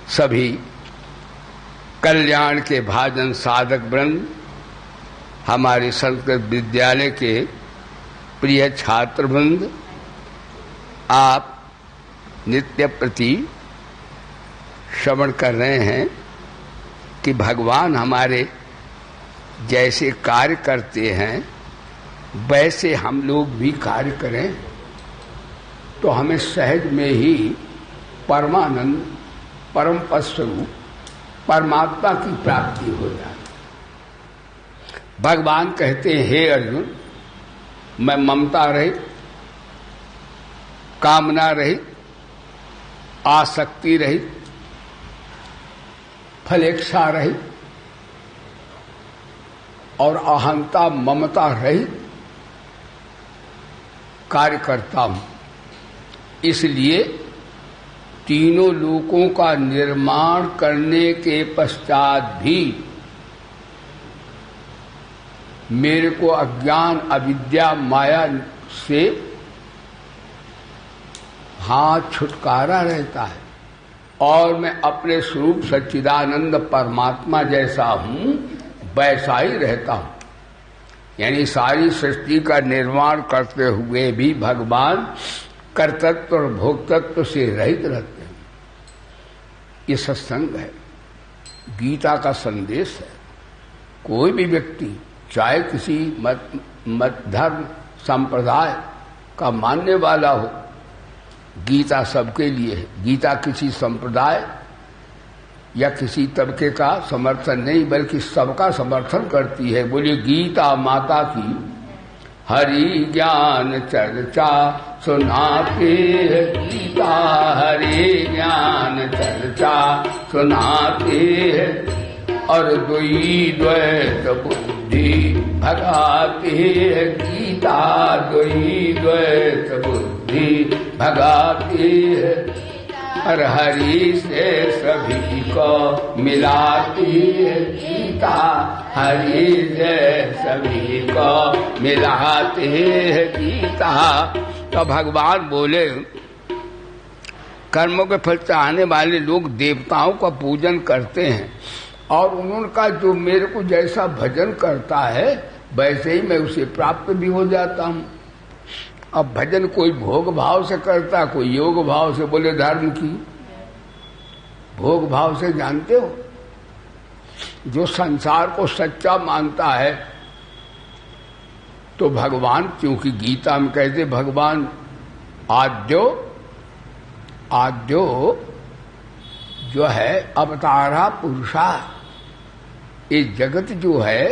सभी कल्याण के भाजन साधक वृंद, हमारे संस्कृत विद्यालय के प्रिय छात्र वृंद, आप नित्य प्रति श्रवण कर रहे हैं कि भगवान हमारे जैसे कार्य करते हैं वैसे हम लोग भी कार्य करें तो हमें सहज में ही परमानंद, परम पद स्वरूप परमात्मा की प्राप्ति हो जाए। भगवान कहते हैं, हे अर्जुन, मैं ममता रहित, कामना रहित, आसक्ति रहित, फलेच्छा रहित और अहंता ममता रहित कार्य करता हूं। इसलिए तीनों लोकों का निर्माण करने के पश्चात भी मेरे को अज्ञान, अविद्या, माया से छुटकारा रहता है और मैं अपने स्वरूप सच्चिदानंद परमात्मा जैसा हूं वैसा ही रहता हूं। यानी सारी सृष्टि का निर्माण करते हुए भी भगवान कर्तृत्व और भोक्तृत्व से रहित रहते हैं। ये सत्संग है, गीता का संदेश है। कोई भी व्यक्ति चाहे किसी मत धर्म संप्रदाय का मानने वाला हो, गीता सबके लिए है। गीता किसी संप्रदाय या किसी तबके का समर्थन नहीं बल्कि सबका समर्थन करती है। बोलिए गीता माता की हरि ज्ञान चर्चा सुनाते हैं, गीता हरि ज्ञान चर्चा सुनाते हैं और द्वैत बुद्धि भगाते हैं, गीता द्वैत बुद्धि भगाते हैं और हरि से सभी को मिलाती है, गीता हरि से सभी को मिलाती है गीता। तो भगवान बोले, कर्मों के फल चाहने वाले लोग देवताओं का पूजन करते हैं और उनका जो मेरे को जैसा भजन करता है वैसे ही मैं उसे प्राप्त भी हो जाता हूं। अब भजन कोई भोग भाव से करता, कोई योग भाव से। बोले धर्म की भोग भाव से जानते हो, जो संसार को सच्चा मानता है तो भगवान, क्योंकि गीता में कहते भगवान आद्यो जो है अवतारा पुरुषा। ये जगत जो है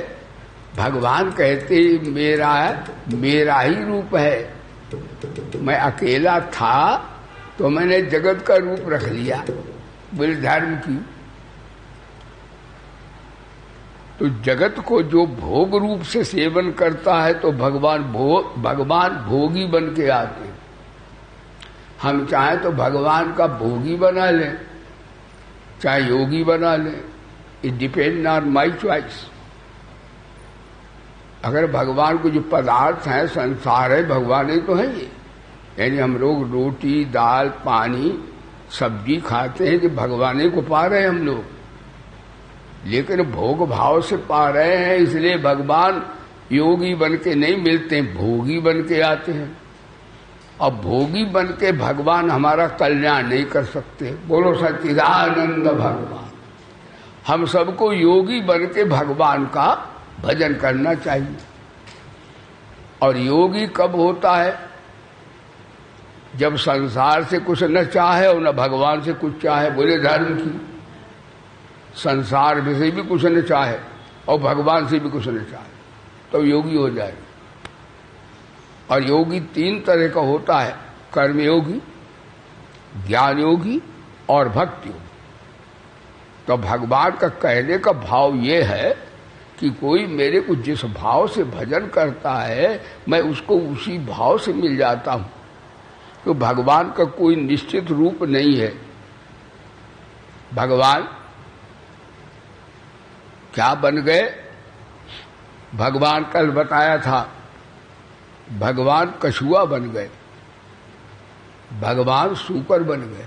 भगवान कहते मेरा ही रूप है। मैं अकेला था तो मैंने जगत का रूप रख लिया। बोले धर्म की तो जगत को जो भोग रूप से सेवन करता है तो भगवान भोगी बन के आते हैं। हम चाहे तो भगवान का भोगी बना लें, चाहे योगी बना लें, it depend on my choice. अगर भगवान को जो पदार्थ है, संसार है, भगवान ही तो है ये। यानी हम लोग रोटी, दाल, पानी, सब्जी खाते हैं, जो भगवान ही को पा रहे हैं हम लोग, लेकिन भोग भाव से पा रहे हैं। इसलिए भगवान योगी बन के नहीं मिलते, भोगी बन के आते हैं। अब भोगी बन के भगवान हमारा कल्याण नहीं कर सकते। बोलो सच्चिदानंद भगवान। हम सबको योगी बन के भगवान का भजन करना चाहिए। और योगी कब होता है? जब संसार से कुछ न चाहे और न भगवान से कुछ चाहे। बोले धर्म की संसार में से भी कुछ न चाहे और भगवान से भी कुछ न चाहे तो योगी हो जाए। और योगी तीन तरह का होता है, कर्मयोगी, ज्ञान योगी और भक्ति योगी। तो भगवान का कहने का भाव ये है कि कोई मेरे को जिस भाव से भजन करता है मैं उसको उसी भाव से मिल जाता हूं। तो भगवान का कोई निश्चित रूप नहीं है। भगवान क्या बन गए? भगवान कल बताया था, भगवान कछुआ बन गए, भगवान सूकर बन गए।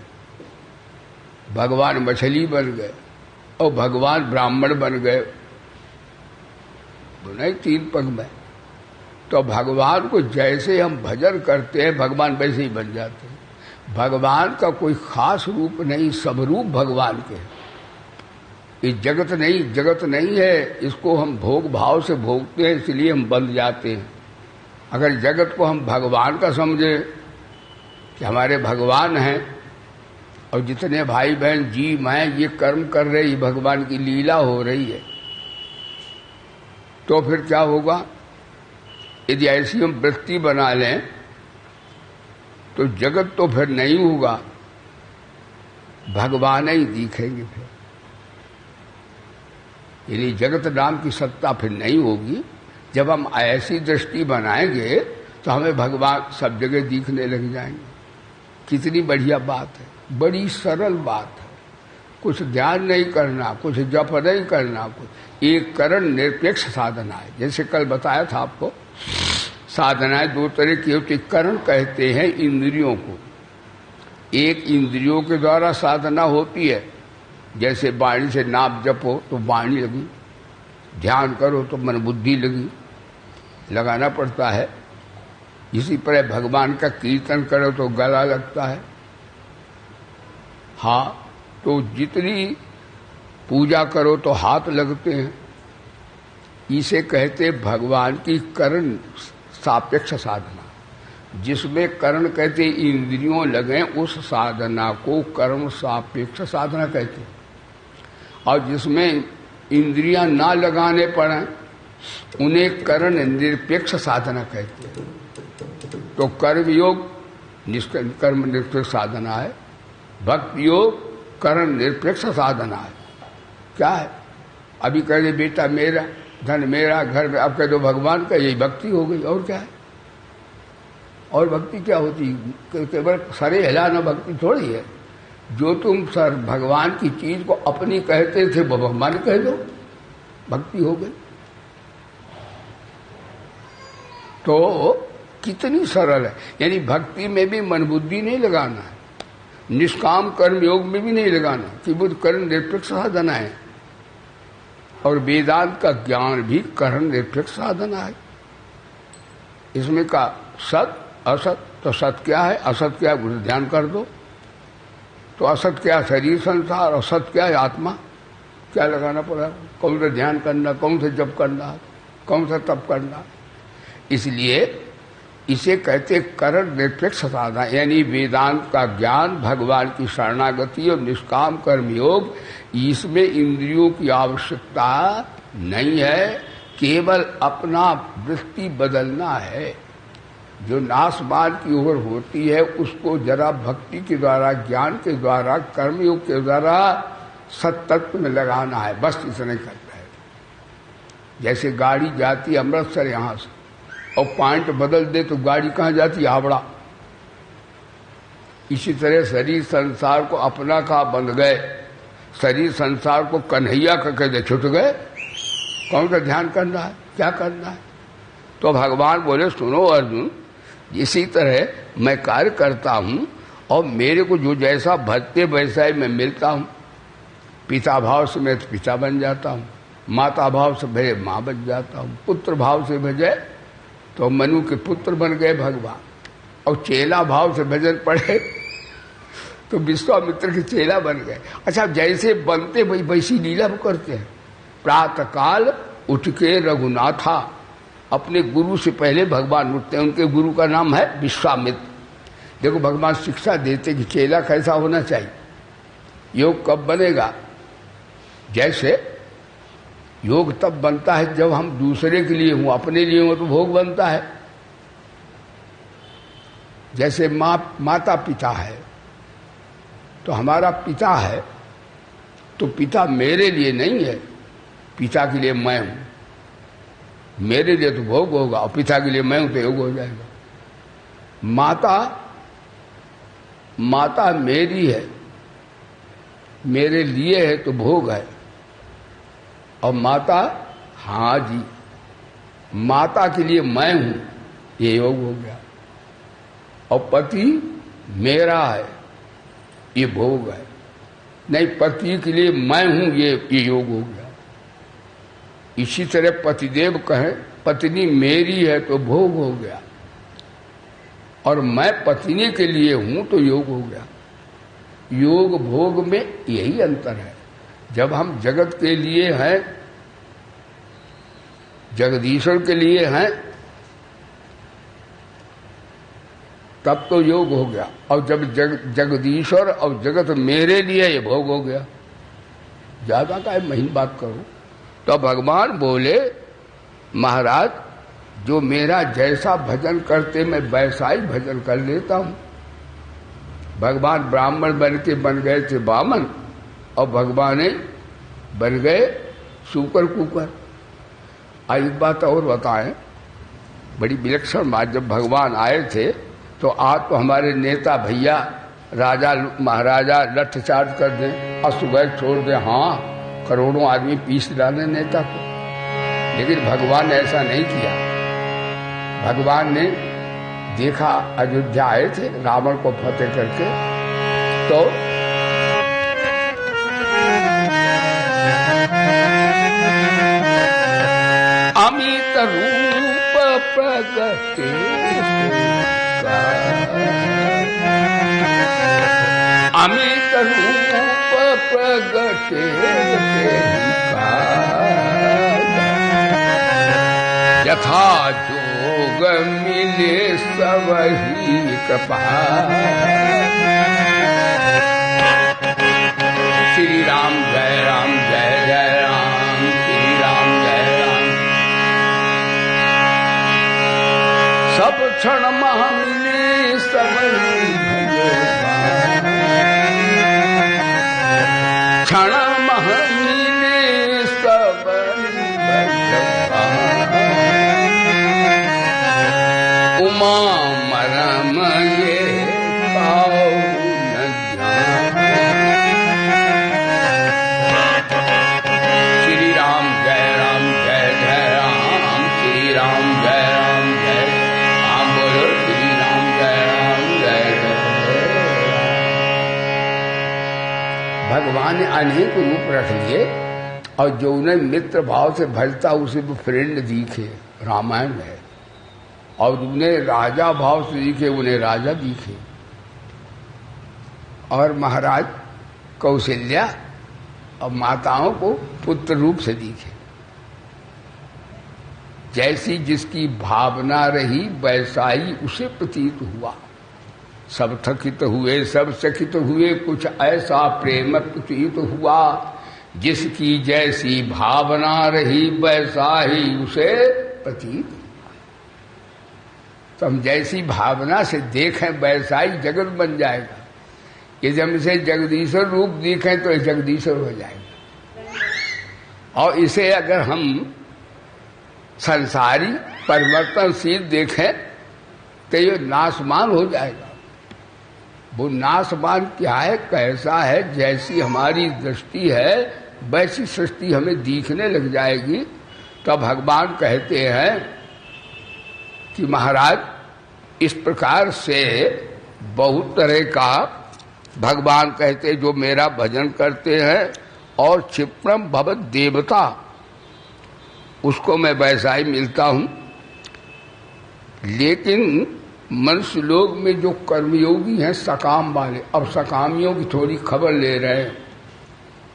भगवान मछली बन गए और भगवान ब्राह्मण बन गए, नहीं 3 पग में। तो भगवान को जैसे हम भजन करते हैं भगवान वैसे ही बन जाते हैं। भगवान का कोई खास रूप नहीं, सब रूप भगवान के। ये जगत नहीं है, इसको हम भोग भाव से भोगते हैं, इसलिए हम बंध जाते हैं। अगर जगत को हम भगवान का समझे कि हमारे भगवान हैं और जितने भाई बहन जीव मैं ये कर्म कर रहे, ये भगवान की लीला हो रही है, तो फिर क्या होगा? यदि ऐसी हम वृत्ति बना लें तो जगत तो फिर नहीं होगा, भगवान ही दिखेंगे। फिर यानी जगत नाम की सत्ता फिर नहीं होगी। जब हम ऐसी दृष्टि बनाएंगे तो हमें भगवान सब जगह दिखने लग जाएंगे। कितनी बढ़िया बात है, बड़ी सरल बात है। कुछ ध्यान नहीं करना, कुछ जप नहीं करना, कुछ एक करण निरपेक्ष साधना है। जैसे कल बताया था आपको, साधनाएं 2 तरह की होती। करण कहते हैं इंद्रियों को। एक इंद्रियों के द्वारा साधना होती है, जैसे वाणी से नाम जपो तो वाणी लगी, ध्यान करो तो मन बुद्धि लगी, लगाना पड़ता है। इसी तरह भगवान का कीर्तन करो तो गला लगता है। हाँ, तो जितनी पूजा करो तो हाथ लगते हैं। इसे कहते भगवान की करण सापेक्ष साधना। जिसमें करण कहते इंद्रियों लगे उस साधना को कर्म सापेक्ष साधना कहते हैं। और जिसमें इंद्रियां ना लगाने पड़े उन्हें करण निरपेक्ष साधना कहते हैं। तो कर्म योग कर्म निरपेक्ष साधना है, भक्ति योग करण निरपेक्ष साधना है। क्या है? अभी कह दे बेटा मेरा, धन मेरा, घर में, अब कह दो भगवान का, यही भक्ति हो गई। और क्या है? और भक्ति क्या होती? केवल सरे हिलाना भक्ति थोड़ी है। जो तुम सर भगवान की चीज को अपनी कहते थे वो भगवान कह दो, भक्ति हो गई। तो कितनी सरल है। यानी भक्ति में भी मन बुद्धि नहीं लगाना है, निष्काम कर्म योग में भी नहीं लगाना, कि वो कर्ण निरपेक्ष साधना है। और वेदांत का ज्ञान भी कर्ण निरपेक्ष साधना है। इसमें का सत असत, तो सत क्या है, असत क्या है, उसे ध्यान कर दो। तो असत क्या, शरीर संसार, और सत क्या है, आत्मा। क्या लगाना पड़ा? कौन सा ध्यान करना, कौन सा जप करना, कौन सा तप करना। इसलिए इसे कहते करण निरपेक्ष साधना। यानी वेदांत का ज्ञान, भगवान की शरणागति और निष्काम कर्म योग, इसमें इंद्रियों की आवश्यकता नहीं है, केवल अपना वृत्ति बदलना है। जो नाशमान की ओर होती है उसको जरा भक्ति के द्वारा, ज्ञान के द्वारा, कर्मयोग के द्वारा सत्तत्व में लगाना है, बस इतने करना है। जैसे गाड़ी जाती है अमृतसर यहां से और पॉइंट बदल दे तो गाड़ी कहां जाती है, हावड़ा। इसी तरह शरीर संसार को अपना का बंध गए, शरीर संसार को कन्हैया का कहते छुट गए। कौन सा ध्यान करना है, क्या करना है? तो भगवान बोले सुनो अर्जुन, इसी तरह मैं कार्य करता हूं और मेरे को जो जैसा भजते वैसा ही मैं मिलता हूं। पिता भाव से मैं तो पिता बन जाता हूं, माता भाव से भजे माँ बन जाता हूं, पुत्र भाव से भजे तो मनु के पुत्र बन गए भगवान, और चेला भाव से भजन पड़े तो विश्वामित्र के चेला बन गए। अच्छा, जैसे बनते वही वैसी लीला करते हैं। प्रातः काल उठ के रघुनाथा, अपने गुरु से पहले भगवान उठते हैं। उनके गुरु का नाम है विश्वामित्र। देखो भगवान शिक्षा देते कि चेला कैसा होना चाहिए, योग कब बनेगा। जैसे योग तब बनता है जब हम दूसरे के लिए हों, अपने लिए हों तो भोग बनता है। जैसे माता पिता है तो हमारा पिता है, तो पिता मेरे लिए नहीं है, पिता के लिए मैं हूं। मेरे लिए तो भोग होगा और पिता के लिए मैं हूं तो योग हो जाएगा। माता मेरी है, मेरे लिए है तो भोग है। और माता, हाँ जी, माता के लिए मैं हूं, ये योग हो गया। और पति मेरा है, ये भोग है। नहीं, पति के लिए मैं हूं, ये योग हो गया। इसी तरह पतिदेव कहें पत्नी मेरी है तो भोग हो गया, और मैं पत्नी के लिए हूं तो योग हो गया। योग भोग में यही अंतर है। जब हम जगत के लिए हैं, जगदीश्वर के लिए हैं, तब तो योग हो गया, और जब जगदीश्वर और जगत मेरे लिए ये भोग हो गया। ज्यादा का महीन बात करो। तो भगवान बोले महाराज, जो मेरा जैसा भजन करते मैं वैसा ही भजन कर लेता हूं। भगवान ब्राह्मण बन गए थे बामन, और भगवान बन गए सूकर कुकर। एक बात और बताएं, बड़ी विलक्षण बात। जब भगवान आए थे तो आज तो हमारे नेता भैया राजा महाराजा लठ चार्ज कर दें और सुबह छोड़ दें, हाँ करोड़ों आदमी पीस डाले नेता को। लेकिन भगवान ने ऐसा नहीं किया। भगवान ने देखा, अयोध्या आए थे रावण को फतेह करके, तो अमित रूप प्रगटे, अमित रूप प्रगटे यथा जोग मिले सबही कृपा। श्री राम जय राम, जय जय राम, श्री राम जय राम। सब क्षण मह मिले सबही क्षण मह मिले सबही उमा मरम ये पाओ न जान। श्री राम जय राम, जय जय राम, श्री राम जय राम, जय राम। बोलो श्री राम जय राम, जय जय। भगवान ने अनेक रूप रख लिए, और जो उन्हें मित्र भाव से भजता उसे वो फ्रेंड दिखे, रामायण है। और उन्हें राजा भाव से दिखे, उन्हें राजा दिखे। और महाराज कौशल्या और माताओं को पुत्र रूप से दिखे। जैसी जिसकी भावना रही वैसा ही उसे प्रतीत हुआ। सब थकित हुए, सब चकित हुए, कुछ ऐसा प्रेम प्रतीत हुआ। जिसकी जैसी भावना रही वैसा ही उसे प्रतीत। तो हम जैसी भावना से देखें वैसा ही जगत बन जाएगा। यदि हम इसे जगदीश्वर रूप देखें तो ये जगदीश्वर हो जाएगा। और इसे अगर हम संसारी परिवर्तनशील देखें तो ये नाशमान हो जाएगा। वो नाशमान क्या है, कैसा है, जैसी हमारी दृष्टि है वैसी सृष्टि हमें दिखने लग जाएगी। तो भगवान कहते हैं कि महाराज इस प्रकार से बहुत तरह का भगवान कहते जो मेरा भजन करते हैं और क्षिप्रम भवत देवता, उसको मैं वैसा ही मिलता हूं। लेकिन मनुष्य लोग में जो कर्मयोगी हैं सकाम वाले, अब सकामियों की थोड़ी खबर ले रहे हैं।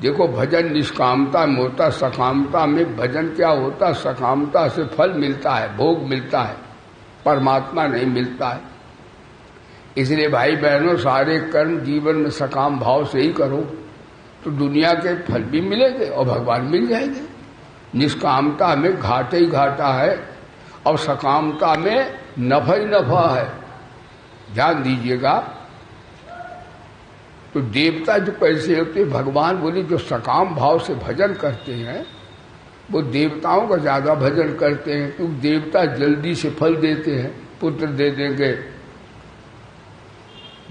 देखो भजन निष्कामता में होता, सकामता में भजन क्या होता, सकामता से फल मिलता है, भोग मिलता है, परमात्मा नहीं मिलता है। इसलिए भाई बहनों सारे कर्म जीवन में सकाम भाव से ही करो तो दुनिया के फल भी मिलेंगे और भगवान मिल जाएंगे। निष्कामता में घाटे ही घाटा है और सकामता में नफा ही नफा है, ध्यान दीजिएगा। तो देवता जो कैसे होते, भगवान बोले जो सकाम भाव से भजन करते हैं वो देवताओं का ज्यादा भजन करते हैं, क्योंकि देवता जल्दी से फल देते हैं। पुत्र दे देंगे,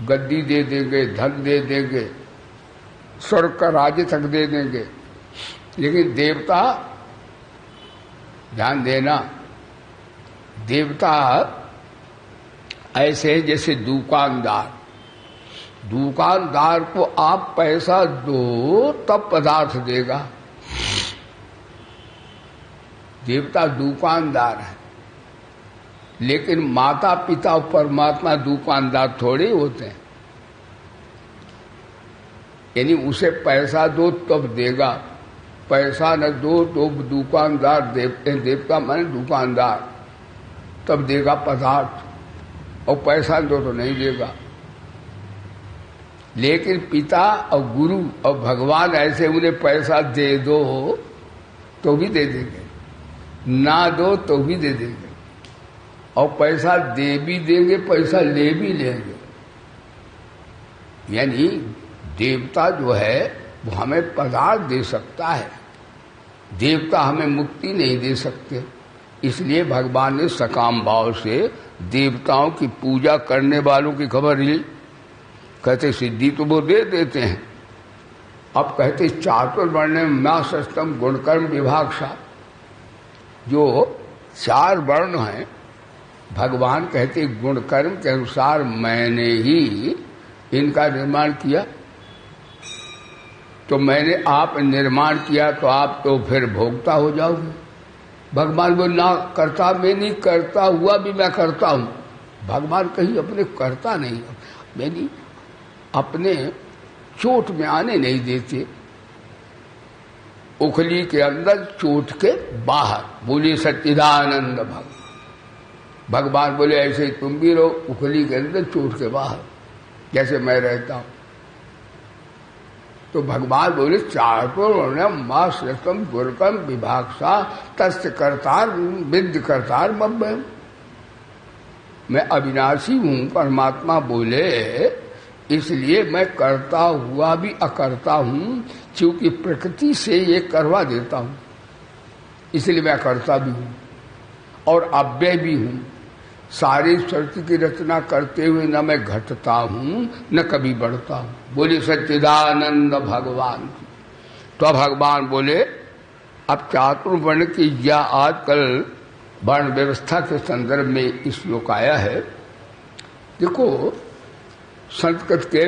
गद्दी दे देंगे, धन दे देंगे, स्वर्ग का राज्य तक दे देंगे। लेकिन देवता, ध्यान देना, देवता ऐसे जैसे दुकानदार दुकानदार को आप पैसा दो तब पदार्थ देगा। देवता दुकानदार है, लेकिन माता पिता और परमात्मा दुकानदार थोड़े होते हैं। यानी उसे पैसा दो तब देगा, पैसा न दो तो दुकानदार देवता माने दुकानदार तब देगा पदार्थ, और पैसा दो तो नहीं देगा। लेकिन पिता और गुरु और भगवान ऐसे उन्हें पैसा दे दो तो भी दे देंगे, ना दो तो भी दे देंगे, और पैसा दे भी देंगे, पैसा ले भी लेंगे। यानी देवता जो है वो हमें पदार्थ दे सकता है, देवता हमें मुक्ति नहीं दे सकते। इसलिए भगवान ने सकाम भाव से देवताओं की पूजा करने वालों की खबर ली। कहते सिद्धि तो वो दे देते हैं। अब कहते चातुर्वर्ण में सस्तम गुणकर्म विभागशा, जो 4 वर्ण हैं भगवान कहते गुणकर्म के अनुसार मैंने ही इनका निर्माण किया। तो मैंने आप निर्माण किया तो आप तो फिर भोक्ता हो जाओगे। भगवान वो ना करता, मैं नहीं करता हुआ भी मैं करता हूं। भगवान कहीं अपने करता नहीं, मैंने अपने चोट में आने नहीं देते। उखली के अंदर चोट के बाहर, बोले सच्चिदानंद भगवान बोले ऐसे ही तुम भी रहो उखली के अंदर चोट के बाहर, जैसे मैं रहता हूं। तो भगवान बोले चातुर्वर्ण मां श्रेष्ठम गुरकम विभागसा तस्य कर्तार विद्य कर्तार मव्यम। मैं अविनाशी हूं, परमात्मा बोले, इसलिए मैं करता हुआ भी अकर्ता हूं, क्योंकि प्रकृति से ये करवा देता हूं, इसलिए मैं करता भी हूं और अव्यय भी हूं। सारी सृष्टि की रचना करते हुए न मैं घटता हूं न कभी बढ़ता हूं। बोले सच्चिदानंद भगवान की। तो भगवान बोले अब चातुर्वर्ण की या आजकल वर्ण व्यवस्था के संदर्भ में इस श्लोक आया है। देखो संस्कृत के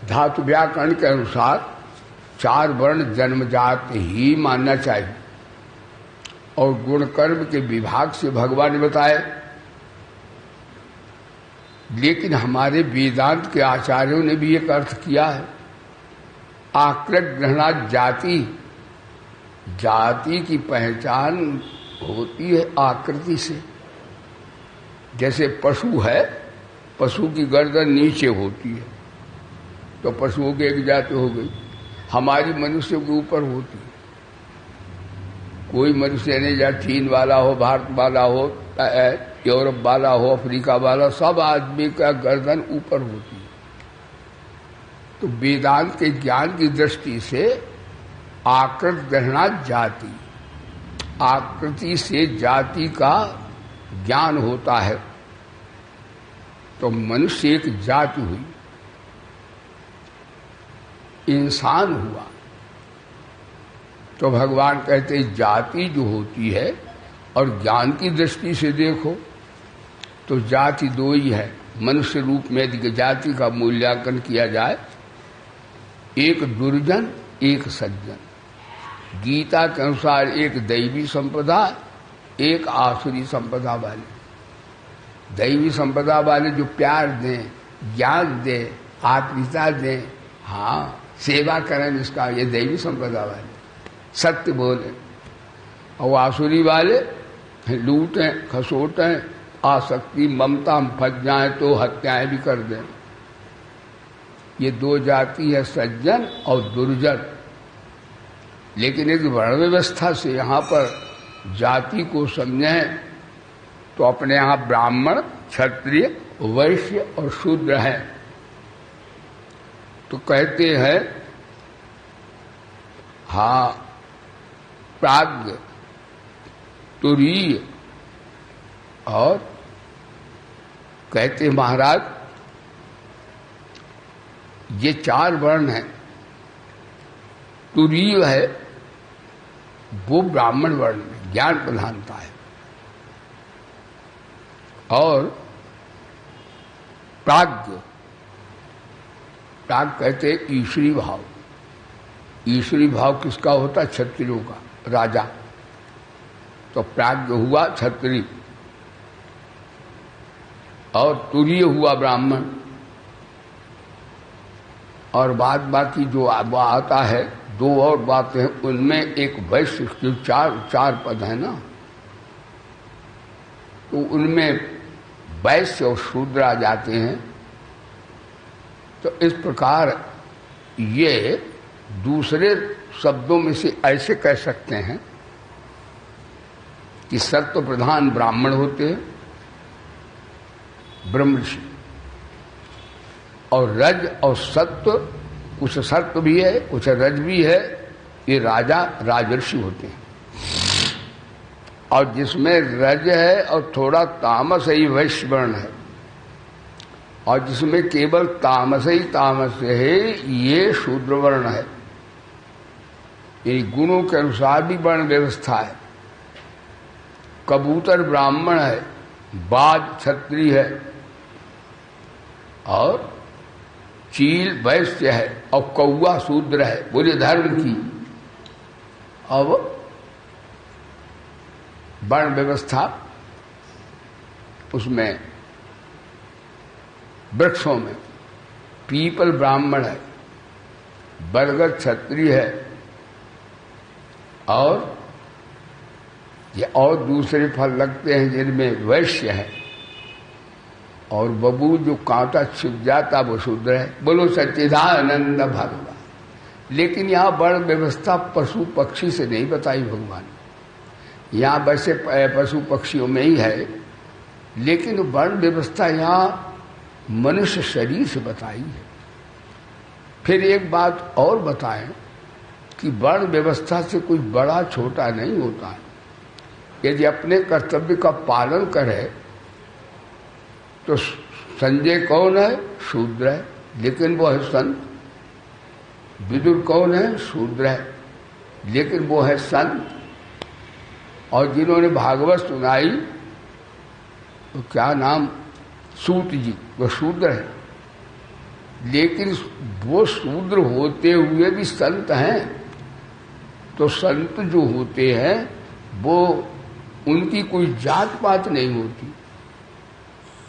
धातु व्याकरण के अनुसार 4 वर्ण जन्मजात ही मानना चाहिए, और गुण कर्म के विभाग से भगवान ने बताए। लेकिन हमारे वेदांत के आचार्यों ने भी एक अर्थ किया है, आकृत ग्रहणात जाति। जाति की पहचान होती है आकृति से। जैसे पशु है, पशु की गर्दन नीचे होती है तो पशुओं की एक जाति हो गई। हमारी मनुष्य के ऊपर होती है। कोई मनुष्य नहीं, या चीन वाला हो, भारत वाला हो, यूरोप वाला हो, अफ्रीका वाला, सब आदमी का गर्दन ऊपर होती है। तो वेदांत के ज्ञान की दृष्टि से आकृत ग्रहणा जाति, आकृति से जाति का ज्ञान होता है। तो मनुष्य एक जाति हुई, इंसान हुआ। तो भगवान कहते जाति जो होती है, और ज्ञान की दृष्टि से देखो तो जाति 2 ही है। मनुष्य रूप में यदि जाति का मूल्यांकन किया जाए, एक दुर्जन एक सज्जन। गीता के अनुसार एक दैवी संपदा, एक आसुरी संपदा वाले। दैवी संपदा वाले जो प्यार दें, ज्ञान दें, आत्मीयता दें, हाँ सेवा करें, इसका ये दैवी संपदा वाले सत्य बोले। और आसुरी वाले लूटें, खसोटें, आसक्ति ममता में फंस जाए तो हत्याएं भी कर दें। ये 2 जाति है, सज्जन और दुर्जन। लेकिन यदि वर्ण व्यवस्था से यहाँ पर जाति को समझें तो अपने यहाँ ब्राह्मण, क्षत्रिय, वैश्य और शूद्र है। तो कहते हैं हाँ प्राज्ञ, तुरीय, और कहते महाराज ये 4 वर्ण हैं। तुरीय है वो ब्राह्मण वर्ण में ज्ञान प्रधानता है, और प्राज्ञ प्राग कहते ईश्वरी भाव। ईश्वरी भाव किसका होता है? क्षत्रियों का, राजा। तो प्राज्ञ हुआ क्षत्रिय और तुरीय हुआ ब्राह्मण। और बाद बाकी जो आता है दो और बातें, उनमें एक वैश्य, जो चार पद है ना, तो उनमें वैश्य और शूद्र आ जाते हैं। तो इस प्रकार ये दूसरे शब्दों में से ऐसे कह सकते हैं कि सत्व प्रधान ब्राह्मण होते हैं, ब्रह्मर्षि, और रज और सत्व, कुछ सत्व भी है कुछ रज भी है, ये राजा राजर्षि होते हैं। और जिसमें रज है और थोड़ा तामस है, ये वैश्य वर्ण है। और जिसमें केवल तामस ही तामस है, ये शूद्र वर्ण है। ये गुणों के अनुसार भी वर्ण व्यवस्था है। कबूतर ब्राह्मण है, बाज क्षत्रिय है, और चील वैश्य है, और कौआ शूद्र है। बोले धर्म की। अब वर्ण व्यवस्था उसमें वृक्षों में पीपल ब्राह्मण है, बरगद क्षत्रिय है, और ये और दूसरे फल लगते हैं जिनमें वैश्य है, और बबूल जो कांटा छिप जाता वो शूद्र है। बोलो सच्चिदानंद भगवान। लेकिन यहाँ वर्ण व्यवस्था पशु पक्षी से नहीं बताई भगवान। यहाँ वैसे पशु पक्षियों में ही है, लेकिन वर्ण व्यवस्था यहाँ मनुष्य शरीर से बताई है। फिर एक बात और बताएं कि वर्ण व्यवस्था से कोई बड़ा छोटा नहीं होता है। यदि अपने कर्तव्य का पालन करे तो संजय कौन है? शूद्र है, लेकिन वो है संत। विदुर कौन है? शूद्र है, लेकिन वो है संत। और जिन्होंने भागवत सुनाई, तो क्या नाम, सूत जी, वो शूद्र है, लेकिन वो शूद्र होते हुए भी संत हैं। तो संत जो होते हैं वो उनकी कोई जात पात नहीं होती।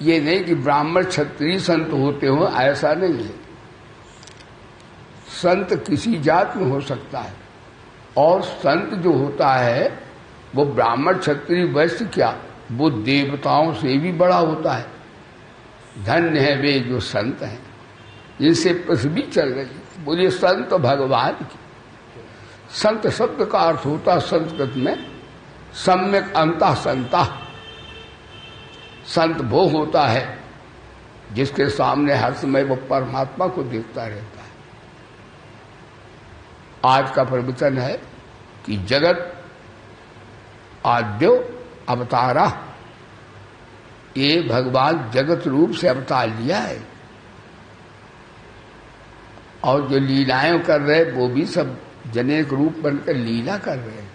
ये नहीं कि ब्राह्मण क्षत्रिय संत होते हो, ऐसा नहीं है। संत किसी जात में हो सकता है, और संत जो होता है वो ब्राह्मण क्षत्रिय वैश्य क्या, वो देवताओं से भी बड़ा होता है। धन्य है वे जो संत हैं, जिनसे पृथ्वी चल रही। बोलिए संत भगवान की। संत शब्द का अर्थ होता संस्कृत में सम्यक अंतः संता। संत वो होता है जिसके सामने हर समय वो परमात्मा को देखता रहता है। आज का प्रवचन है कि जगत आद्यो अवतारा, ये भगवान जगत रूप से अवतार लिया है। और जो लीलाएं कर रहे वो भी सब जनेक रूप बनकर लीला कर रहे हैं।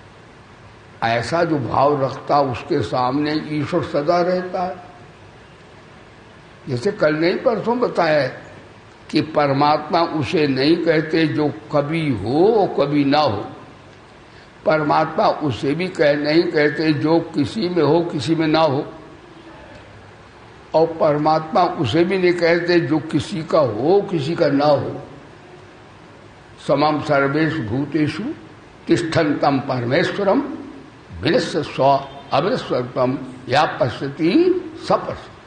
ऐसा जो भाव रखता उसके सामने ईश्वर सदा रहता है। जैसे कल नहीं परसों बताया कि परमात्मा उसे नहीं कहते जो कभी हो और कभी ना हो। परमात्मा उसे भी नहीं कहते जो किसी में हो किसी में ना हो। और परमात्मा उसे भी नहीं कहते जो किसी का हो किसी का ना हो। समम सर्वेषु भूतेषु तिष्ठन्तं परमेश्वरम विनश्य स्व अविनश्वरतम या पश्यति सपश्यति।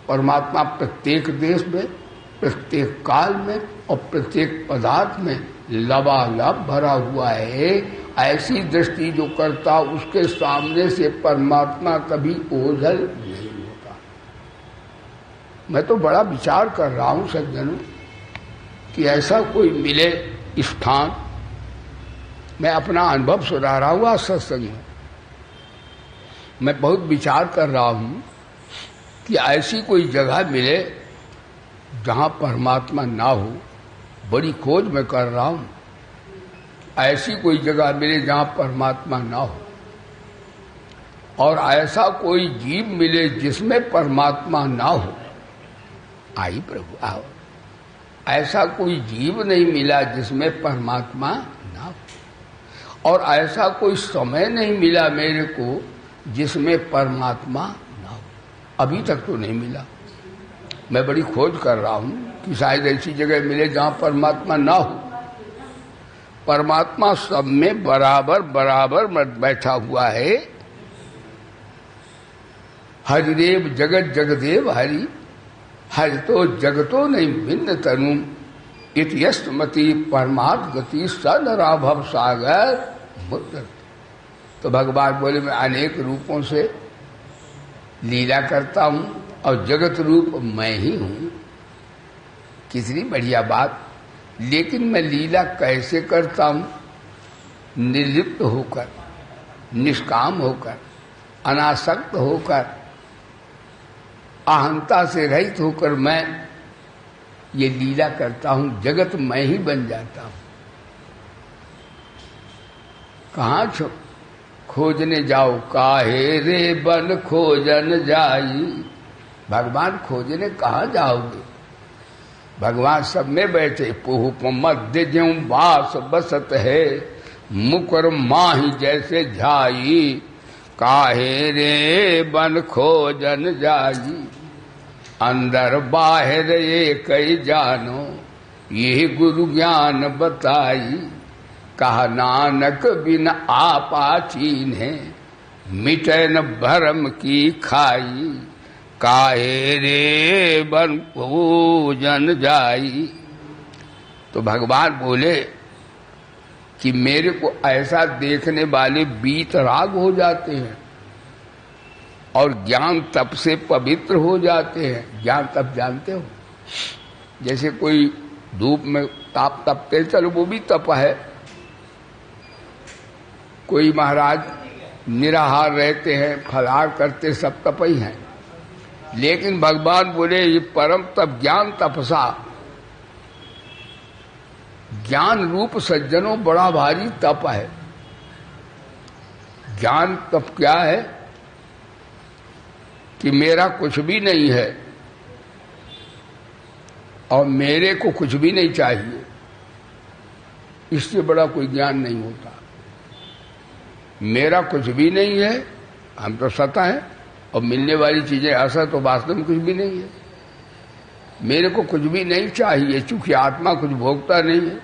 परमात्मा प्रत्येक देश में, प्रत्येक काल में और प्रत्येक पदार्थ में लबालब भरा हुआ है। ऐसी दृष्टि जो करता उसके सामने से परमात्मा कभी ओझल नहीं होता। मैं तो बड़ा विचार कर रहा हूं सज्जनों कि ऐसा कोई मिले स्थान। मैं अपना अनुभव सुना रहा हूँ आज सत्संग में। मैं बहुत विचार कर रहा हूँ कि ऐसी कोई जगह मिले जहाँ परमात्मा ना हो। बड़ी खोज मैं कर रहा हूँ। ऐसी कोई जगह मिले जहाँ परमात्मा ना हो, और ऐसा कोई जीव मिले जिसमें परमात्मा ना हो। आई प्रभु आओ। ऐसा कोई जीव नहीं मिला जिसमें परमात्मा ना हो, और ऐसा कोई समय नहीं मिला मेरे को जिसमें परमात्मा ना हो। अभी तक तो नहीं मिला। मैं बड़ी खोज कर रहा हूं कि शायद ऐसी जगह मिले जहां परमात्मा ना हो। परमात्मा सब में बराबर बराबर बैठा हुआ है। हरिदेव जगत जगदेव हरि, हरि तो जगतो नहीं भिन्न तनु, इत्यस्तमति परमात्म गति सनराभव सागर मुद्र। तो भगवान बोले मैं अनेक रूपों से लीला करता हूं और जगत रूप मैं ही हूं। कितनी बढ़िया बात। लेकिन मैं लीला कैसे करता हूं? निर्लिप्त होकर, निष्काम होकर, अनासक्त होकर, अहंता से रहित होकर मैं ये लीला करता हूं। जगत मैं ही बन जाता हूं। कहां खोजने जाओ काहे रे बन खोजन जाई। भगवान खोजने कहां जाओगे? भगवान सब में बैठे। पुहुप मध्य ज्यों बास बसत है, मुकर माही जैसे झाई, काहे रे बन खोजन जाई। अंदर बाहर ये कई जानो, ये गुरु ज्ञान बताई। कहा नानक बिन आपा चीन्हे, मिटे न भरम की खाई। काहे रे बन पूजन जाई। तो भगवान बोले कि मेरे को ऐसा देखने वाले बीतराग हो जाते हैं और ज्ञान तप से पवित्र हो जाते हैं। ज्ञान तप जानते हो? जैसे कोई धूप में ताप तपते, चलो वो भी तप है। कोई महाराज निराहार रहते हैं, फलाहार करते, सब तप ही हैं। लेकिन भगवान बोले ये परम तप ज्ञान तपसा। ज्ञान रूप सज्जनों बड़ा भारी तप है। ज्ञान तप क्या है? कि मेरा कुछ भी नहीं है और मेरे को कुछ भी नहीं चाहिए। इससे बड़ा कोई ज्ञान नहीं होता। मेरा कुछ भी नहीं है, हम तो सता है, और मिलने वाली चीजें असत तो वास्तव में कुछ भी नहीं है। मेरे को कुछ भी नहीं चाहिए, चूंकि आत्मा कुछ भोगता नहीं है।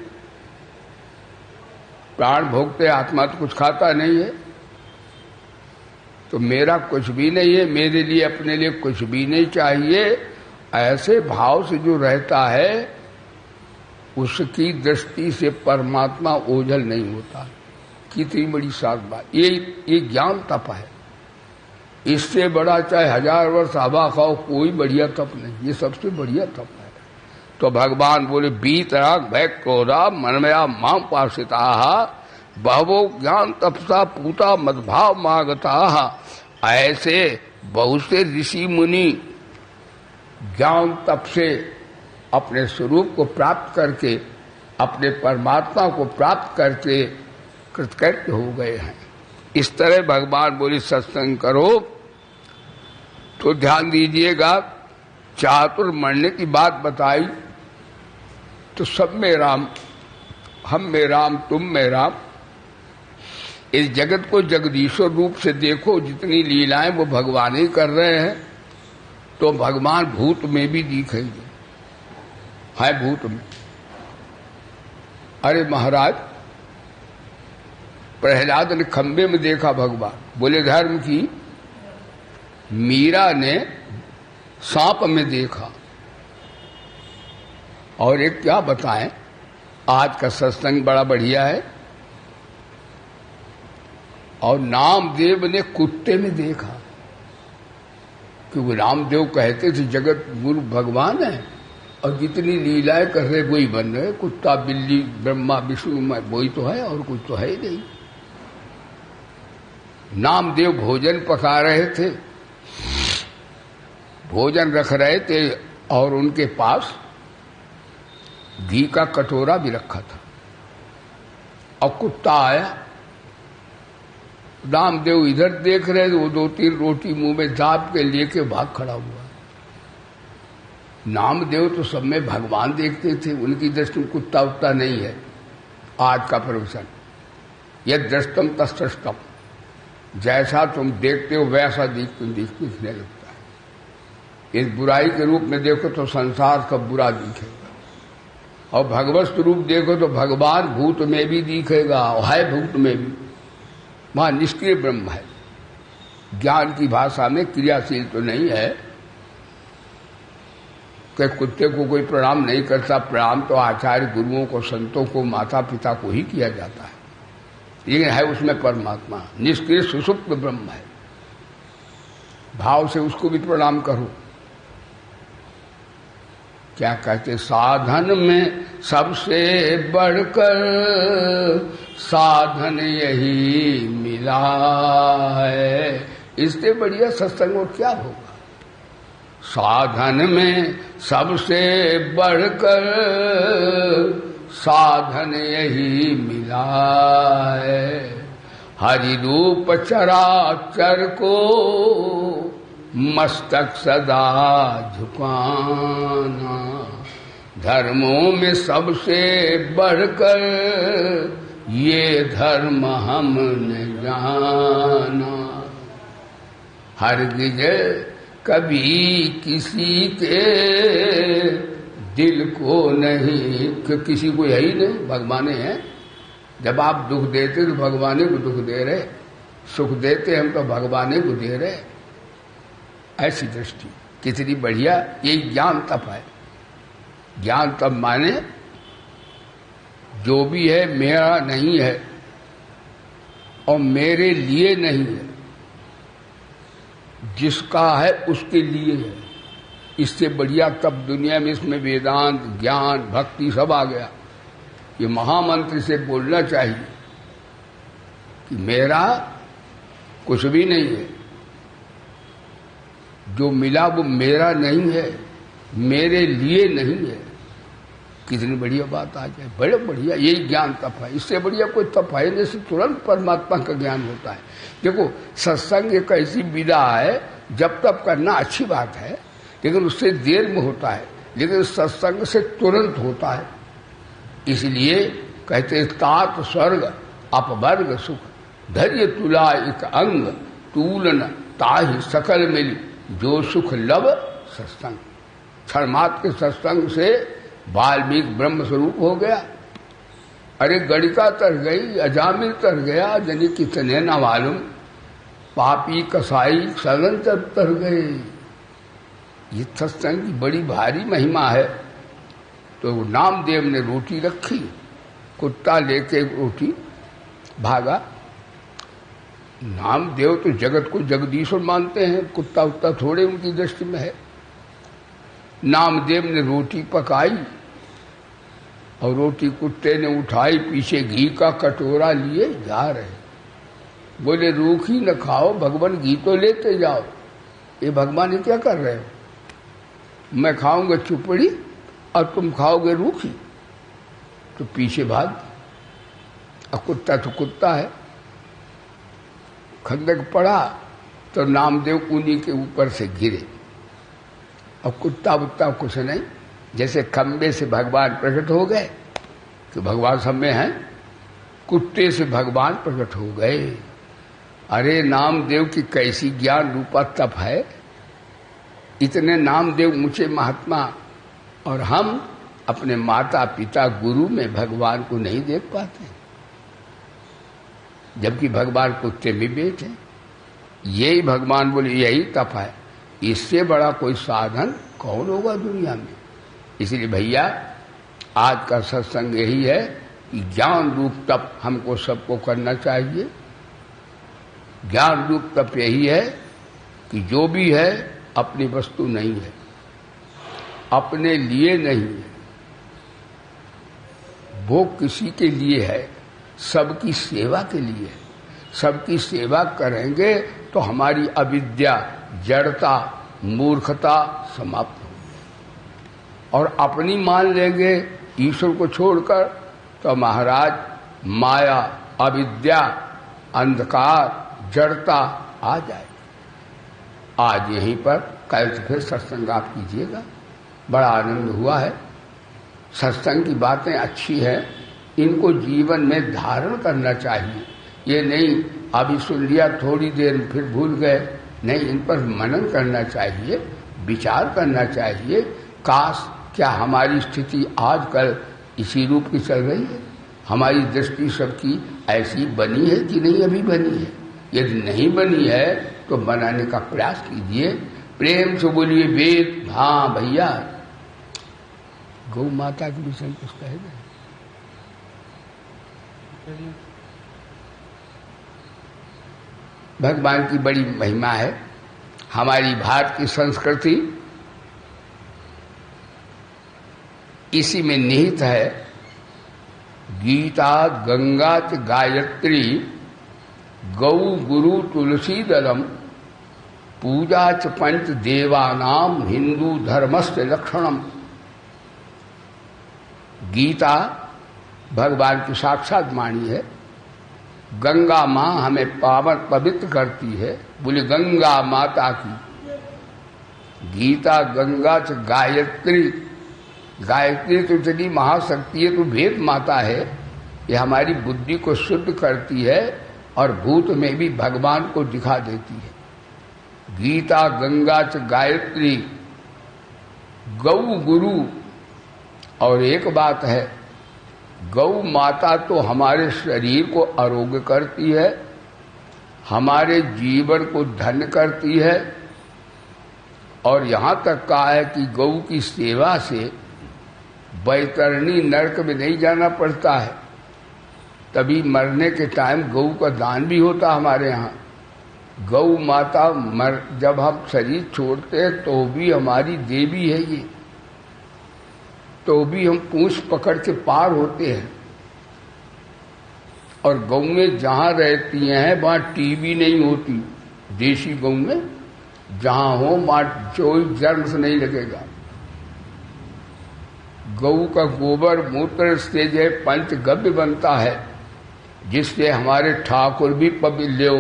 प्राण भोगते, आत्मा तो कुछ खाता नहीं है। तो मेरा कुछ भी नहीं है, मेरे लिए अपने लिए कुछ भी नहीं चाहिए। ऐसे भाव से जो रहता है उसकी दृष्टि से परमात्मा ओझल नहीं होता। कितनी बड़ी साफ बात। ये ज्ञान तप है। इससे बड़ा चाहे 1000 वर्ष हवा खाओ, कोई बढ़िया तप नहीं। ये सबसे बढ़िया तप है। तो भगवान बोले बीतराग भय क्रोधा मनमया मां पासिता, बहवो ज्ञान तपसा पूता मदभाव मागता। ऐसे बहुत से ऋषि मुनि ज्ञान तप से अपने स्वरूप को प्राप्त करके, अपने परमात्मा को प्राप्त करके कृतकृत्य हो गए हैं। इस तरह भगवान बोले सत्संग करो। तो ध्यान दीजिएगा, चातुर्मण्य की बात बताई तो सब में राम, हम में राम, तुम में राम। इस जगत को जगदीश्वर रूप से देखो। जितनी लीलाएं वो भगवान ही कर रहे हैं। तो भगवान भूत में भी दिखेंगे, है भूत में। अरे महाराज, प्रहलाद ने खंबे में देखा भगवान। बोले धर्म की। मीरा ने सांप में देखा। और एक क्या बताएं, आज का सत्संग बड़ा बढ़िया है। और नामदेव ने कुत्ते में देखा, क्योंकि रामदेव कहते थे जगत गुरु भगवान है और जितनी लीलाएं कर रहे वही बन रहे। कुत्ता, बिल्ली, ब्रह्मा, विष्णु, वही तो है और कुछ तो है ही नहीं। नामदेव भोजन पका रहे थे, भोजन रख रहे थे और उनके पास घी का कटोरा भी रखा था। और कुत्ता आया। नामदेव इधर देख रहे थे, वो 2-3 रोटी मुंह में दाब के लेके भाग खड़ा हुआ। नामदेव तो सब में भगवान देखते थे, उनकी दृष्टि में कुत्ता उत्ता नहीं है। आज का प्रवचन यह दृष्टम तस्तम, जैसा तुम देखते हो वैसा दिखने लगता है। इस बुराई के रूप में देखो तो संसार सब बुरा दिखेगा, और भगवत रूप देखो तो भगवान भूत में भी दिखेगा, और है भूत में भी। वहां निष्क्रिय ब्रह्म है, ज्ञान की भाषा में क्रियाशील तो नहीं है कि कुत्ते को कोई प्रणाम नहीं करता। प्रणाम तो आचार्य गुरुओं को, संतों को, माता पिता को ही किया जाता है, लेकिन है उसमें परमात्मा, निष्क्रिय सुषुप्त ब्रह्म है। भाव से उसको भी प्रणाम करो। क्या कहते, साधन में सबसे बढ़कर साधन यही मिला है। इससे बढ़िया सत्संग और क्या होगा। साधन में सबसे बढ़कर साधन यही मिला है। हरि रूप चराचर को मस्तक सदा झुकाना। धर्मों में सबसे बढ़कर ये धर्म हमने जाना। हरगिज कभी किसी के दिल को नहीं, कि किसी को यही नहीं, भगवाने हैं। जब आप दुख देते तो भगवाने को दुख दे रहे, सुख देते हम तो भगवाने को दे रहे। ऐसी दृष्टि कितनी बढ़िया। ये ज्ञान तप है। ज्ञान तप माने जो भी है मेरा नहीं है और मेरे लिए नहीं है, जिसका है उसके लिए है। इससे बढ़िया तब दुनिया में, इसमें वेदांत, ज्ञान, भक्ति सब आ गया। ये महामंत्र से बोलना चाहिए कि मेरा कुछ भी नहीं है, जो मिला वो मेरा नहीं है, मेरे लिए नहीं है। कितनी बढ़िया बात आ जाए, बड़े बढ़िया। यही ज्ञान तप है। इससे बढ़िया कोई तप है नहीं, से तुरंत परमात्मा का ज्ञान होता है। देखो, सत्संग एक ऐसी विधा है, जब तप करना अच्छी बात है, लेकिन उससे देर में होता है, लेकिन सत्संग से तुरंत होता है। इसलिए कहते तात स्वर्ग अपवर्ग सुख, धैर्य तुला एक अंग, तूलन ताहि सकल मिली, जो सुख लब सत्संग। क्षणमात्र के सत्संग से वाल्मीकि ब्रह्म स्वरूप हो गया। अरे गणिका तर गई, अजामिल तर गया, जनी कितने न मालूम, पापी कसाई सलन तर गए। ये सत्संग की बड़ी भारी महिमा है। तो नामदेव ने रोटी रखी, कुत्ता लेके रोटी भागा। नामदेव तो जगत को जगदीश्वर मानते हैं, कुत्ता उत्ता थोड़े उनकी दृष्टि में है। नामदेव ने रोटी पकाई और रोटी कुत्ते ने उठाई, पीछे घी का कटोरा लिए जा रहे। बोले रूखी न खाओ, भगवान घी तो लेते जाओ। ये भगवान ये क्या कर रहे हो? मैं खाऊंगा चुपड़ी और तुम खाओगे रूखी। तो पीछे भाग। और कुत्ता तो कुत्ता है। खंदक पड़ा तो नामदेव उन्हीं के ऊपर से गिरे। और कुत्ता वुत्ता कुछ नहीं, जैसे खंबे से भगवान प्रकट हो गए तो भगवान सब में हैं, कुत्ते से भगवान प्रकट हो गए। अरे नामदेव की कैसी ज्ञान रूपा तप है। इतने नामदेव ऊंचे महात्मा, और हम अपने माता पिता गुरु में भगवान को नहीं देख पाते, जबकि भगवान कुत्ते में बैठे। यही भगवान बोले यही तप है। इससे बड़ा कोई साधन कौन होगा दुनिया में। इसलिए भैया आज का सत्संग यही है कि ज्ञान रूप तप हमको सबको करना चाहिए। ज्ञान रूप तप यही है कि जो भी है अपनी वस्तु नहीं है, अपने लिए नहीं है, वो किसी के लिए है, सबकी सेवा के लिए है। सबकी सेवा करेंगे तो हमारी अविद्या, जड़ता, मूर्खता समाप्त होगी। और अपनी मान लेंगे ईश्वर को छोड़कर तो महाराज माया, अविद्या, अंधकार, जड़ता आ जाएगी। आज यहीं पर, कल से फिर सत्संग आप कीजिएगा। बड़ा आनंद हुआ है। सत्संग की बातें अच्छी है, इनको जीवन में धारण करना चाहिए। ये नहीं अभी सुन लिया थोड़ी देर फिर भूल गए, नहीं, इन पर मनन करना चाहिए, विचार करना चाहिए। काश क्या हमारी स्थिति आजकल इसी रूप की चल रही है? हमारी दृष्टि सबकी ऐसी बनी है कि नहीं अभी बनी है? यदि नहीं बनी है तो बनाने का प्रयास कीजिए। प्रेम से बोलिए वेद। हाँ भैया, गौ माता के विषय में कुछ कहेगा? भगवान की बड़ी महिमा है। हमारी भारत की संस्कृति इसी में निहित है। गीता गंगा च गायत्री गौ गुरु तुलसी दलम पूजा च पंच देवानाम हिंदू धर्मस्य लक्षणम। गीता भगवान की साक्षात वाणी है। गंगा माँ हमें पावन पवित्र करती है। बोले गंगा माता की। गीता गंगा च गायत्री, गायत्री तो इतनी महाशक्ति है, तो भेद माता है। ये हमारी बुद्धि को शुद्ध करती है और भूत में भी भगवान को दिखा देती है। गीता गंगा च गायत्री गौ गुरु। और एक बात है, गौ माता तो हमारे शरीर को आरोग्य करती है, हमारे जीवन को धन्य करती है, और यहाँ तक कहा है कि गौ की सेवा से बैतरणी नरक में नहीं जाना पड़ता है। तभी मरने के टाइम गौ का दान भी होता हमारे यहाँ। गौ माता जब हम शरीर छोड़ते हैं तो भी हमारी देवी है ये, तो भी हम पूंछ पकड़ के पार होते हैं। और गौ में जहाँ रहती हैं वहाँ टीबी नहीं होती। देशी गौ में जहाँ हो वहाँ कोई जर्म नहीं लगेगा। गौ का गोबर मूत्र से जो पंचगव्य बनता है, जिससे हमारे ठाकुर भी पवित्र,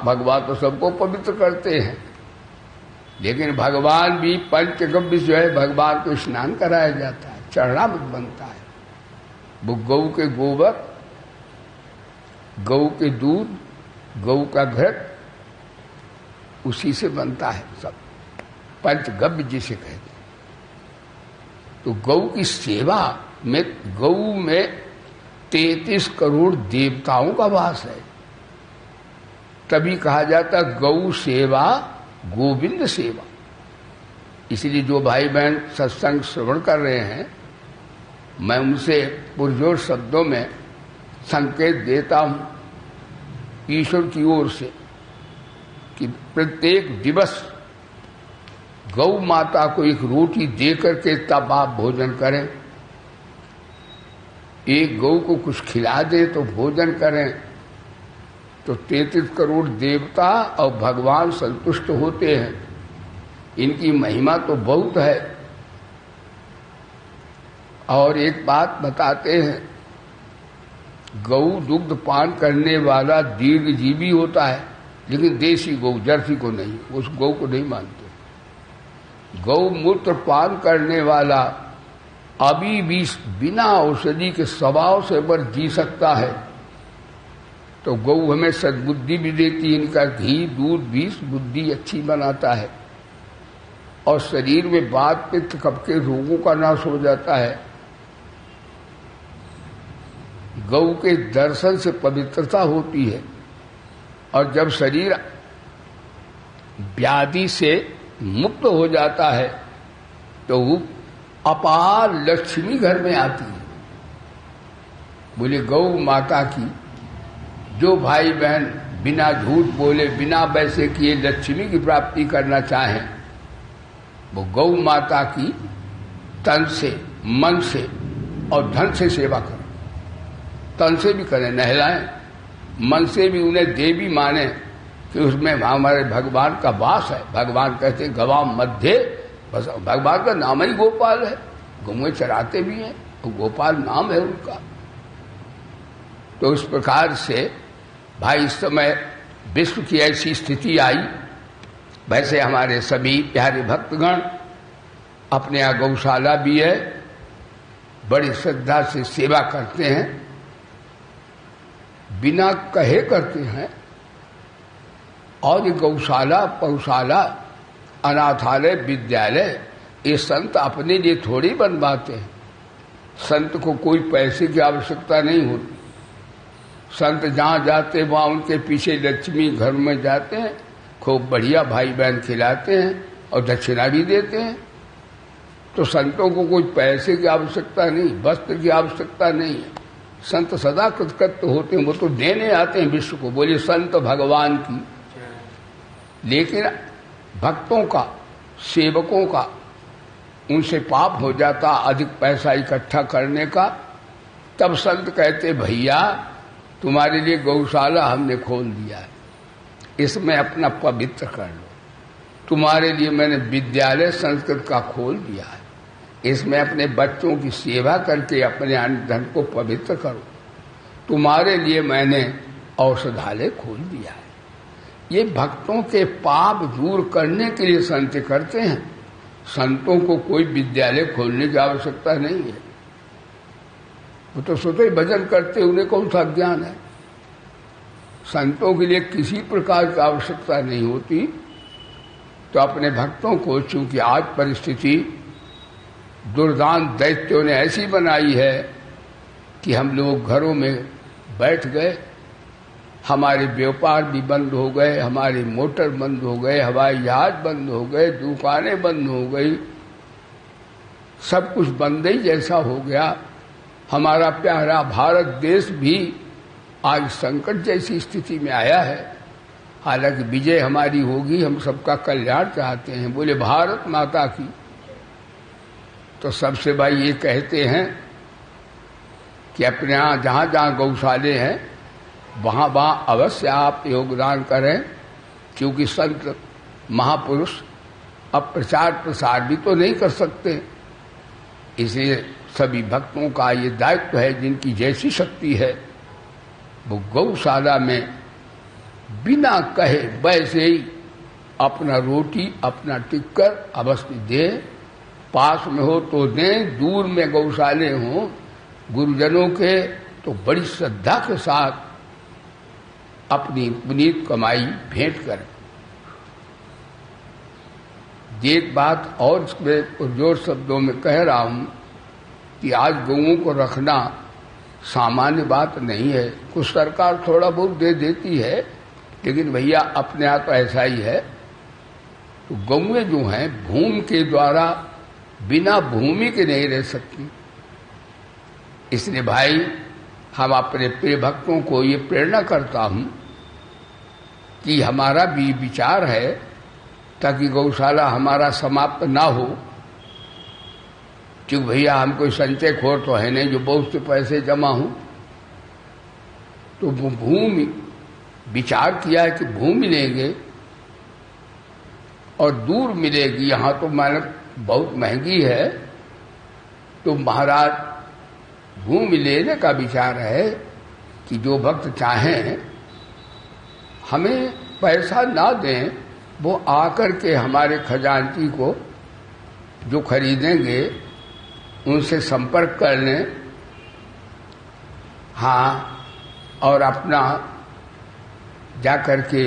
भगवान तो सबको पवित्र करते हैं, लेकिन भगवान भी पंचगव्य जो है भगवान को स्नान कराया जाता है, चरणामृत बनता है। वो गौ के गोबर, गौ के दूध, गौ का घृत, उसी से बनता है सब, पंचगव्य जिसे कहते हैं। तो गौ की सेवा में, गौ में 33 करोड़ देवताओं का वास है। तभी कहा जाता गौ सेवा गोविंद सेवा। इसलिए जो भाई बहन सत्संग श्रवण कर रहे हैं, मैं उनसे पुरजोर शब्दों में संकेत देता हूं ईश्वर की ओर से कि प्रत्येक दिवस गौ माता को एक रोटी दे करके तब आप भोजन करें। एक गौ को कुछ खिला दें तो भोजन करें, तो 33 करोड़ देवता और भगवान संतुष्ट होते हैं। इनकी महिमा तो बहुत है। और एक बात बताते हैं, गौ दुग्ध पान करने वाला दीर्घजीवी होता है, लेकिन देसी गौ, जर्सी को नहीं, उस गौ को नहीं मानते। गौ मूत्र पान करने वाला अभी भी बिना औषधि के स्वभाव से बर जी सकता है। तो गौ हमें सद्बुद्धि भी देती है। इनका घी दूध भी बुद्धि अच्छी बनाता है, और शरीर में वात पित्त कफ के रोगों का नाश हो जाता है। गौ के दर्शन से पवित्रता होती है, और जब शरीर व्याधि से मुक्त हो जाता है तो वो अपार लक्ष्मी घर में आती है। बोले गौ माता की जो भाई बहन बिना झूठ बोले, बिना वैसे किए लक्ष्मी की प्राप्ति करना चाहें, वो गौ माता की तन से, मन से और धन से सेवा करें। तन से भी करें, नहलाएं, मन से भी उन्हें देवी माने कि उसमें हमारे भगवान का वास है। भगवान कहते हैं गवाम मध्य, बस भगवान का नाम ही गोपाल है। गौएं चराते भी हैं, तो गोपाल नाम है उनका। तो इस प्रकार से भाई इस समय विश्व की ऐसी स्थिति आई, वैसे हमारे सभी प्यारे भक्तगण अपने यहाँ गौशाला भी है, बड़ी श्रद्धा से सेवा करते हैं, बिना कहे करते हैं। और ये गौशाला, पौशाला, अनाथालय, विद्यालय ये संत अपने लिए थोड़ी बनवाते हैं। संत को कोई पैसे की आवश्यकता नहीं होती। संत जहाँ जाते वहाँ उनके पीछे लक्ष्मी घर में जाते हैं, खूब बढ़िया भाई बहन खिलाते हैं और दक्षिणा भी देते हैं। तो संतों को कोई पैसे की आवश्यकता नहीं, वस्त्र की आवश्यकता नहीं है। संत सदा कृतकृत्य होते हैं, वो तो देने आते हैं विश्व को। बोले संत भगवान की। लेकिन भक्तों का, सेवकों का, उनसे पाप हो जाता अधिक पैसा इकट्ठा करने का। तब संत कहते भैया तुम्हारे लिए गौशाला हमने खोल दिया है, इसमें अपना पवित्र कर लो। तुम्हारे लिए मैंने विद्यालय संस्कृत का खोल दिया है, इसमें अपने बच्चों की सेवा करके अपने अन्न धन को पवित्र करो। तुम्हारे लिए मैंने औषधालय खोल दिया है। ये भक्तों के पाप दूर करने के लिए संत करते हैं। संतों को कोई विद्यालय खोलने की आवश्यकता नहीं है। वो तो स्वतः ही भजन करते, उन्हें कौन सा ज्ञान है। संतों के लिए किसी प्रकार की आवश्यकता नहीं होती। तो अपने भक्तों को, चूंकि आज परिस्थिति दुर्दान दैत्यों ने ऐसी बनाई है कि हम लोग घरों में बैठ गए, हमारे व्यापार भी बंद हो गए, हमारे मोटर बंद हो गए, हवाई जहाज बंद हो गए, दुकानें बंद हो गई, सब कुछ बंद ही जैसा हो गया। हमारा प्यारा भारत देश भी आज संकट जैसी स्थिति में आया है। हालांकि विजय हमारी होगी, हम सबका कल्याण चाहते हैं, बोले भारत माता की। तो सबसे भाई ये कहते हैं कि अपने यहाँ जहाँ जहाँ गौशाले हैं वहाँ वहाँ अवश्य आप योगदान करें, क्योंकि संत महापुरुष अब प्रचार प्रसार भी तो नहीं कर सकते। इसलिए सभी भक्तों का ये दायित्व है, जिनकी जैसी शक्ति है वो गौशाला में बिना कहे वैसे ही अपना रोटी, अपना टिक्कर अवश्य दें। पास में हो तो दें, दूर में गौशाले हों गुरुजनों के तो बड़ी श्रद्धा के साथ अपनी पुनीत कमाई भेंट करें। एक बात और इसमें पुरजोर शब्दों में कह रहा हूं कि आज गऊओं को रखना सामान्य बात नहीं है। कुछ सरकार थोड़ा बहुत दे देती है, लेकिन भैया अपने यहाँ तो ऐसा ही है। तो गऊएं जो हैं भूमि के द्वारा बिना भूमि के नहीं रह सकती। इसलिए भाई हम अपने प्रिय भक्तों को ये प्रेरणा करता हूं कि हमारा भी विचार है ताकि गौशाला हमारा समाप्त ना हो। क्योंकि भैया हम कोई संचय खोर तो है नहीं जो बहुत से पैसे जमा हों। तो वो भूमि विचार किया है कि भूमि लेंगे और दूर मिलेगी, यहाँ तो मानक बहुत महंगी है। तो महाराज भूमि लेने का विचार है कि जो भक्त चाहें हमें पैसा ना दें, वो आकर के हमारे खजांची को जो खरीदेंगे उनसे संपर्क कर लें। हाँ, और अपना जा करके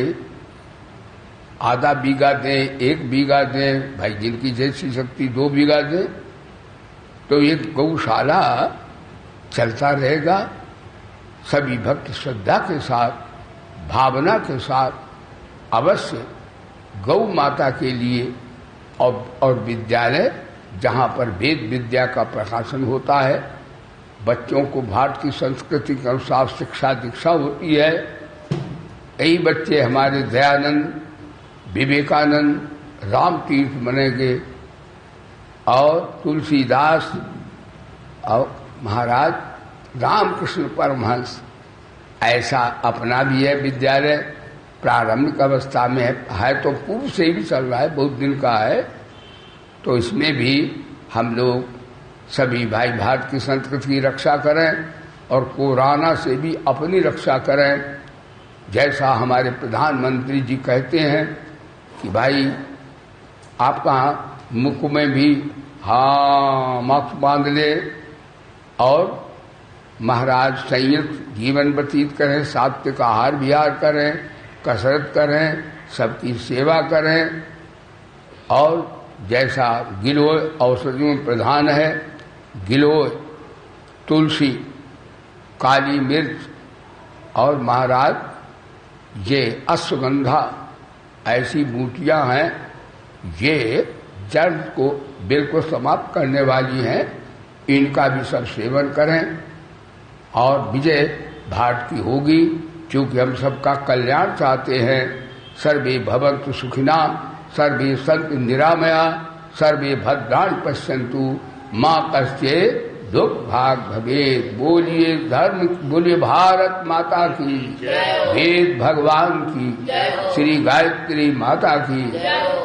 आधा बीघा दें, 1 बीघा दें, भाई जिनकी जैसी शक्ति 2 बीघा दें। तो ये गौशाला चलता रहेगा। सभी भक्त श्रद्धा के साथ, भावना के साथ अवश्य गौ माता के लिए और विद्यालय जहाँ पर वेद विद्या का प्रकाशन होता है, बच्चों को भारत की संस्कृति के अनुसार शिक्षा दीक्षा होती है। यही बच्चे हमारे दयानंद, विवेकानंद, राम तीर्थ बनेंगे और तुलसीदास और महाराज रामकृष्ण परमहंस। ऐसा अपना भी है विद्यालय, प्रारंभिक अवस्था में है तो पूर्व से भी चल रहा है, बहुत दिन का है। तो इसमें भी हम लोग सभी भाई भारत की संस्कृति की रक्षा करें और कोरोना से भी अपनी रक्षा करें। जैसा हमारे प्रधानमंत्री जी कहते हैं कि भाई आपका मुख में भी हाँ मक्ष बांध ले और महाराज संयुक्त जीवन व्यतीत करें, सात्विक आहार विहार करें, कसरत करें, सबकी सेवा करें और जैसा गिलोय औषधियों में प्रधान है, गिलोय, तुलसी, काली मिर्च और महाराज ये अश्वगंधा ऐसी बूटियां हैं, ये जड़ को बिल्कुल समाप्त करने वाली हैं। इनका भी सब सेवन करें और विजय भाट की होगी, क्योंकि हम सबका कल्याण चाहते हैं। सर्वे भवन्तु सुखिना, सर्वे सन्तु निरामया, सर्वे भद्राणि पश्यन्तु, मां कश्चित् दुख भाग भवेत्। बोलिए धर्म, बोलिए भारत माता की, वेद भगवान की, श्री गायत्री माता की,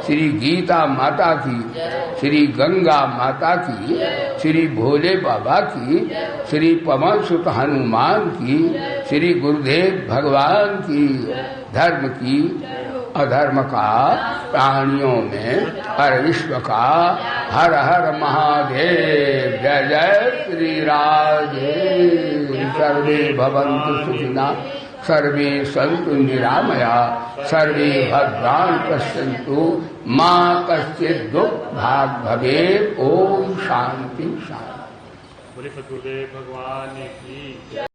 श्री गीता माता की, श्री गंगा माता की, श्री भोले बाबा की, श्री पवन सुत हनुमान की, श्री गुरुदेव भगवान की। धर्म की, अधर्म का, प्राणियों में, हर विश्व का, हर हर महादेव। जय जय श्री राधे। सर्वे भवन्तु सुखिना, सर्वे सन्तु निरामया, सर्वे भद्राणि पश्यन्तु, मां कश्चित् दुख भाग भवेत्। ओम शांति शांति। बोले सद्गुरुदेव भगवान की।